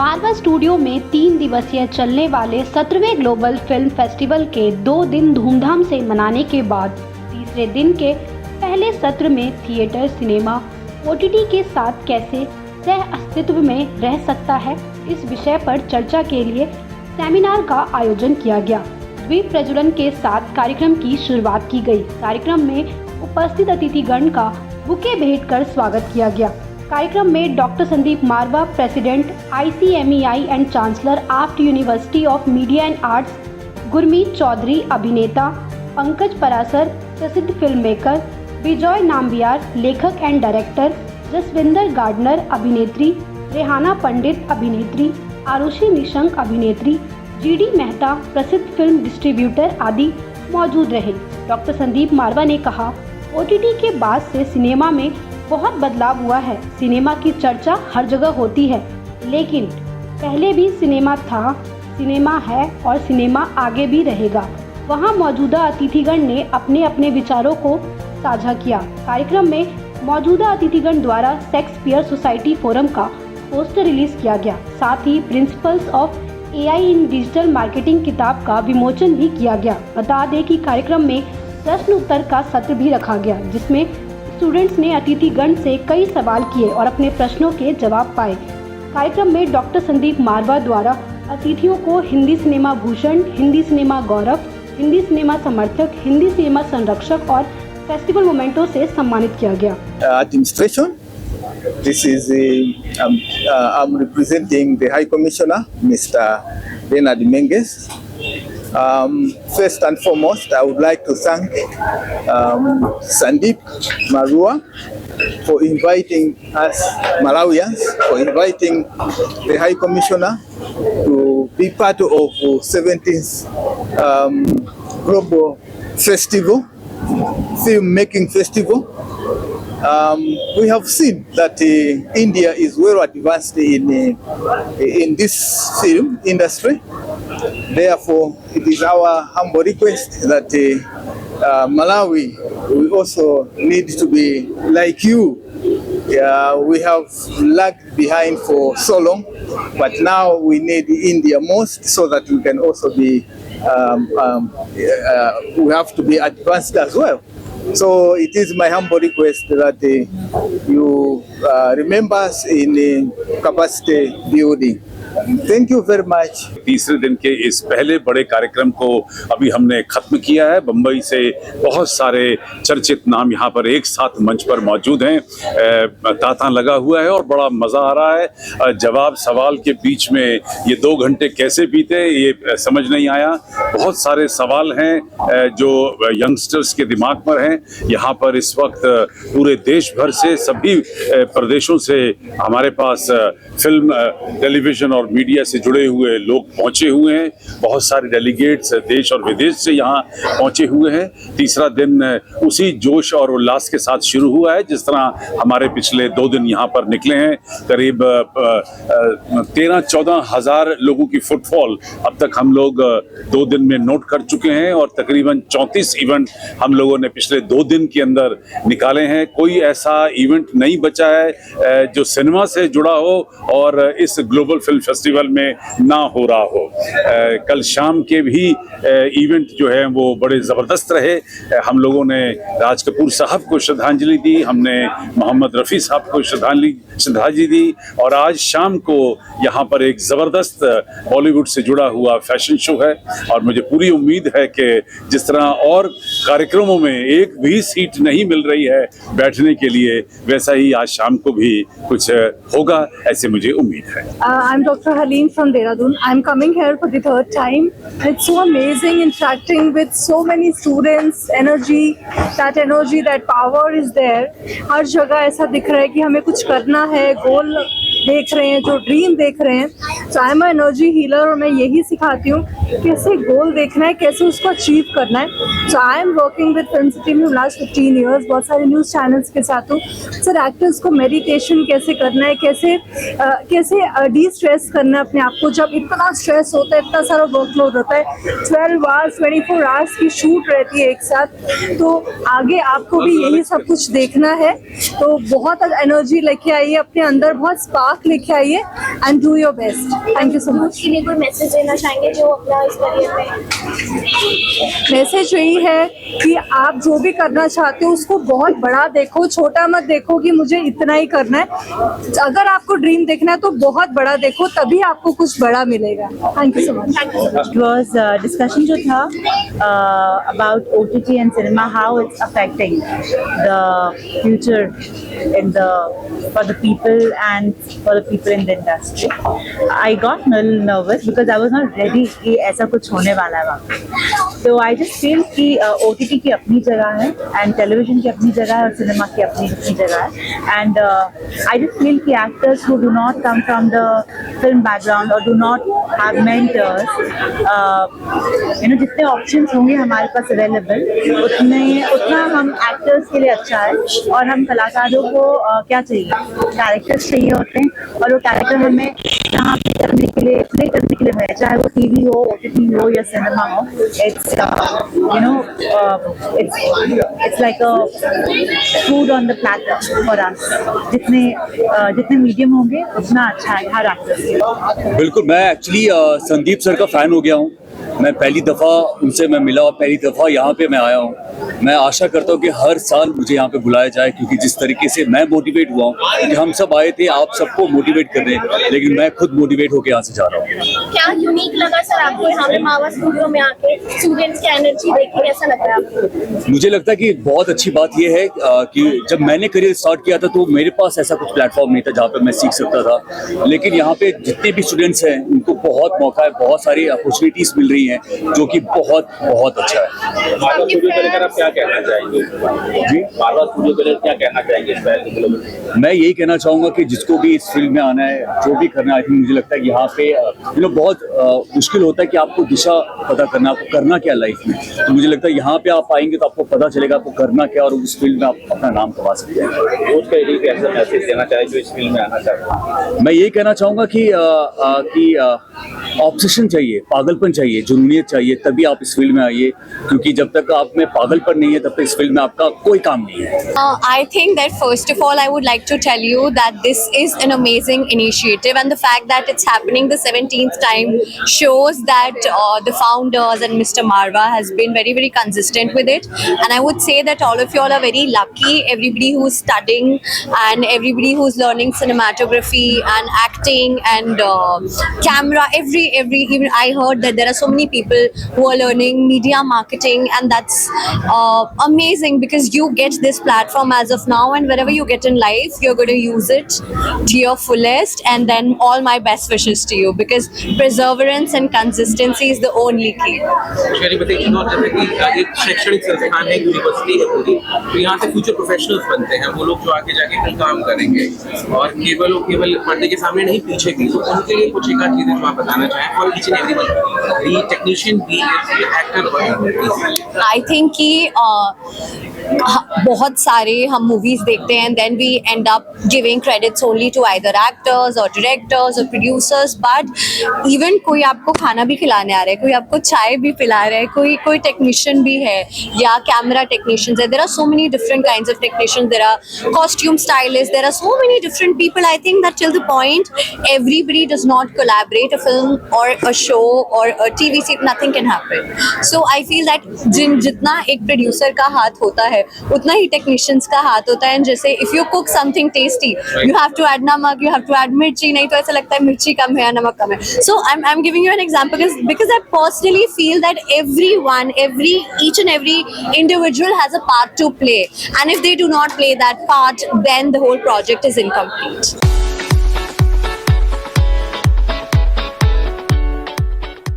मारवा studio में 3 दिवसीय चलने वाले 17वें ग्लोबल फिल्म फेस्टिवल के 2 दिन धूमधाम से मनाने के बाद तीसरे दिन के पहले सत्र में थिएटर, सिनेमा, OTT के साथ कैसे सह अस्तित्व में रह सकता है, इस विषय पर चर्चा के लिए सेमिनार का आयोजन किया गया। द्वीप प्रज्वलन के साथ कार्यक्रम की शुरुआत की गई। कार्यक्रम में उपस्थित अतिथिगण का बुके भेंट कर स्वागत किया गया। कार्यक्रम में doctor Sandeep Marwah, president ICMEI and chancellor AAFT university of media and arts, Gurmeet Choudhary अभिनेता, पंकज परासर प्रसिद्ध फिल्म मेकर, विजय नाम्बियार लेखक एंड डायरेक्टर, जसविंदर गार्डनर अभिनेत्री, रेहाना पंडित अभिनेत्री, आरुषि निशंक अभिनेत्री, GD मेहता प्रसिद्ध फिल्म डिस्ट्रीब्यूटर आदि मौजूद रहे। डॉक्टर संदीप मारवा ने कहा, OTT के बाद से सिनेमा में बहुत बदलाव हुआ है। सिनेमा की चर्चा हर जगह होती है, लेकिन पहले भी सिनेमा था, सिनेमा है और सिनेमा आगे भी रहेगा। वहां मौजूदा अतिथिगण ने अपने अपने विचारों को साझा किया। कार्यक्रम में मौजूदा अतिथिगण द्वारा शेक्सपियर सोसाइटी फोरम का पोस्टर रिलीज किया गया। साथ ही principles of AI in digital marketing किताब का विमोचन भी किया गया। बता दें कि कार्यक्रम में प्रश्न उत्तर का सत्र भी रखा गया, जिसमें स्टूडेंट्स ने अतिथिगण से कई सवाल किए और अपने प्रश्नों के जवाब पाए। कार्यक्रम में डॉक्टर संदीप मारवा द्वारा अतिथियों को हिंदी सिनेमा भूषण, हिंदी सिनेमा गौरव, हिंदी सिनेमा समर्थक, हिंदी सिनेमा संरक्षक और फेस्टिवल मोमेंटो से सम्मानित किया गया। Administration. This is I'm representing the High Commissioner, Mr. Bernard Menges. First and foremost, I would like to thank Sandeep Marua for inviting us Malawians, for inviting the High Commissioner to be part of 17th Global Festival, Film-Making Festival. We have seen that India is well advanced in this film industry. Therefore, it is our humble request that Malawi we also need to be like you. We have lagged behind for so long, but now we need India most so that we can also be. We have to be advanced as well. So it is my humble request that you remember us in capacity building. Thank you very much. तीसरे दिन के इस पहले बड़े कार्यक्रम को अभी हमने खत्म किया है। बम्बई से बहुत सारे चर्चित नाम यहाँ पर एक साथ मंच पर मौजूद हैं। तांता लगा हुआ है और बड़ा मज़ा आ रहा है। जवाब सवाल के बीच में ये 2 घंटे कैसे बीते ये समझ नहीं आया। बहुत सारे सवाल हैं जो यंगस्टर्स के दिमाग पर हैं। यहाँ पर इस वक्त पूरे देश भर से सभी प्रदेशों से हमारे पास फिल्म, टेलीविज़न और मीडिया से जुड़े हुए लोग पहुंचे हुए हैं। बहुत सारे डेलीगेट्स देश और विदेश से यहाँ पहुंचे हुए हैं। तीसरा दिन उसी जोश और उल्लास के साथ शुरू हुआ है जिस तरह हमारे पिछले 2 दिन यहाँ पर निकले हैं। करीब 13-14 हज़ार लोगों की फुटफॉल अब तक हम लोग 2 दिन में नोट कर चुके हैं और तकरीबन 34 इवेंट हम लोगों ने पिछले 2 दिन के अंदर निकाले हैं। कोई ऐसा इवेंट नहीं बचा है जो सिनेमा से जुड़ा हो और इस ग्लोबल फिल्म फेस्टिवल में ना हो रहा हो। कल शाम के भी इवेंट जो है वो बड़े ज़बरदस्त रहे। हम लोगों ने राज कपूर साहब को श्रद्धांजलि दी, हमने मोहम्मद रफ़ी साहब को श्रद्धांजलि दी और आज शाम को यहाँ पर एक ज़बरदस्त बॉलीवुड से जुड़ा हुआ फैशन शो है। और मुझे पूरी उम्मीद है कि जिस तरह और कार्यक्रमों में एक भी सीट नहीं मिल रही है बैठने के लिए, वैसा ही आज शाम को भी कुछ होगा, ऐसे मुझे उम्मीद है। I'm Dr. Halim from Dehradun. I'm coming here for the 3rd time. It's so amazing interacting with so many students. Energy, that power is there. हर जगह ऐसा दिख रहा है कि हमें कुछ करना है, गोल देख रहे हैं, जो ड्रीम देख रहे हैं। सो आई एम एनर्जी हीलर और मैं यही सिखाती हूँ कैसे गोल देखना है, कैसे उसको अचीव करना है। So I am working with film city में लास्ट 15 ईयर्स, बहुत सारे न्यूज़ चैनल्स के साथ हूँ। सर एक्टर्स को मेडिटेशन कैसे करना है, कैसे डी स्ट्रेस करना है अपने आप को, जब इतना स्ट्रेस होता है, इतना सारा वर्कलोड होता है, 12 आवर्स 24 आवर्स की शूट रहती है एक साथ, तो आगे आपको भी यही सब कुछ देखना है। तो बहुत एनर्जी लेके आइए अपने अंदर, बहुत स्पार्क लेके आइए and do your best. Thank you so much. के लिए कोई मैसेज देना चाहेंगे जो अपना इस करियर में? मैसेज यही है कि आप जो भी करना चाहते हो उसको बहुत बड़ा देखो, छोटा मत देखो कि मुझे इतना ही करना है। अगर आपको ड्रीम देखना है तो बहुत बड़ा देखो, तभी आपको कुछ बड़ा मिलेगा। Thank you so much. It was discussion जो था about OTT and cinema, how it's affecting the future for the people and for the people in the industry. I got a little nervous because I was not ready कि ऐसा कुछ होने वाला है वहाँ पे। So I just feel कि OTT की अपनी जगह है and television की अपनी जगह है और cinema की अपनी जगह है, and I just feel कि actors who do not come from the film background or do not have mentors, जितने options होंगे हमारे पास available, उतना हम actors के लिए अच्छा है। और हम कलाकारों को क्या चाहिए, कैरेक्टर्स चाहिए होते हैं, और वो कैरेक्टर हमें यहाँ पे करने के लिए, प्ले करने के लिए है, चाहे वो टीवी हो, OTT हो या सिनेमा हो। It's it's like a food on the platter for us. जितने मीडियम होंगे उतना अच्छा है हर एक्टर के लिए। बिल्कुल, मैं एक्चुअली संदीप सर का फ़ैन हो गया हूँ। मैं पहली दफ़ा उनसे मैं मिला और पहली दफ़ा यहाँ पे मैं आया हूँ। मैं आशा करता हूँ कि हर साल मुझे यहाँ पे बुलाया जाए, क्योंकि जिस तरीके से मैं मोटिवेट हुआ हूँ, क्योंकि हम सब आए थे आप सबको मोटिवेट करने, लेकिन मैं खुद मोटिवेट होकर यहाँ से जा रहा हूँ। क्या यूनिक लगा सर आपको यहाँ पे मावा स्टूडियो में आके, स्टूडेंट्स की एनर्जी देख के कैसा लग रहा है आपको? मुझे लगता है कि बहुत अच्छी बात यह है कि जब मैंने करियर स्टार्ट किया था तो मेरे पास ऐसा कुछ प्लेटफॉर्म नहीं था जहाँ पे मैं सीख सकता था, लेकिन यहाँ पे जितने भी स्टूडेंट्स हैं उनको बहुत मौका है, बहुत सारी अपॉर्चुनिटीज़ मिल रही हैं, जो कि बहुत बहुत अच्छा है। मारवा स्टूडियो को लेकर आप क्या कहना चाहेंगे? जी, मारवा स्टूडियो को लेकर क्या कहना चाहेंगे इस पहल के लिए? मैं यही कहना चाहूँगा कि जिसको भी इस फील्ड में आना है, जो भी करना है, आई थिंक मुझे लगता है कि यहाँ पे बहुत मुश्किल होता है कि आपको दिशा पता करना, आपको करना क्या लाइफ में। तो मुझे लगता है यहाँ पे आप आएंगे तो आपको पता चलेगा आपको करना क्या, और उस फील्ड में आप अपना नाम कमा सकते हैं। रोज का एक ऐसा मैसेज देना चाहे जो इस फील्ड में आना चाहते हैं? मैं यही कहना चाहूँगा कि ऑब्सेशन चाहिए, पागलपन चाहिए, जुनूनियत चाहिए, तभी आप इस फील्ड में आइए, क्योंकि जब तक आप में पागलपन नहीं है तब तक इस फील्ड में आपका कोई काम नहीं है। I think that first of all I would like to tell you that this is an amazing initiative, and the fact that it's happening the 17th time shows that the founders and Mr. Marwa has been very, very consistent with it. And I would say that all of you all are very lucky, everybody who's studying and everybody who's learning cinematography and acting and camera, even I heard that there are so many people who are learning media marketing, and that's amazing because you get this platform as of now, and wherever you get in life you're going to use it to your fullest, and then all my best wishes to you, because perseverance and consistency is the only key. शहरी बताइए, जैसे कि एक शैक्षणिक संस्थान है, university है पूरी, तो यहाँ से फ्यूचर प्रोफेशनल्स बनते हैं, वो लोग जो आगे जाके कल काम करेंगे, और केवल पर्दे के सामने नहीं, पीछे भी। तो उनके लिए कुछ एक चीज़ें जो आप बताना चाहें, और each and everyone, be technician, be actor. I think कि बहुत सारे हम मूवीज देखते हैं, then we end up giving credits only to either actors और डायरेक्टर्स और प्रोड्यूसर्स, बट इवन कोई आपको खाना भी खिलाने आ रहा है, कोई आपको चाय भी पिला रहा है, कोई टेक्नीशियन भी है या कैमरा टेक्नीशियंस है। There are so many different kinds of technicians, there are costume stylist, there are so many different people. I think that till the point everybody does not collaborate, a film or a show or a TV series, nothing can happen. So I feel that जितना एक producer का हाथ होता है उतना ही technicians का हाथ होता है। जैसे if you cook something tasty, you have to add namak, you have to add mirchi, नहीं तो ऐसा लगता है मिर्ची कम है या नमक कम है। So I'm giving you an example because I personally feel that each and every individual has a part to play, and if they do not play that part, then the whole project is incomplete.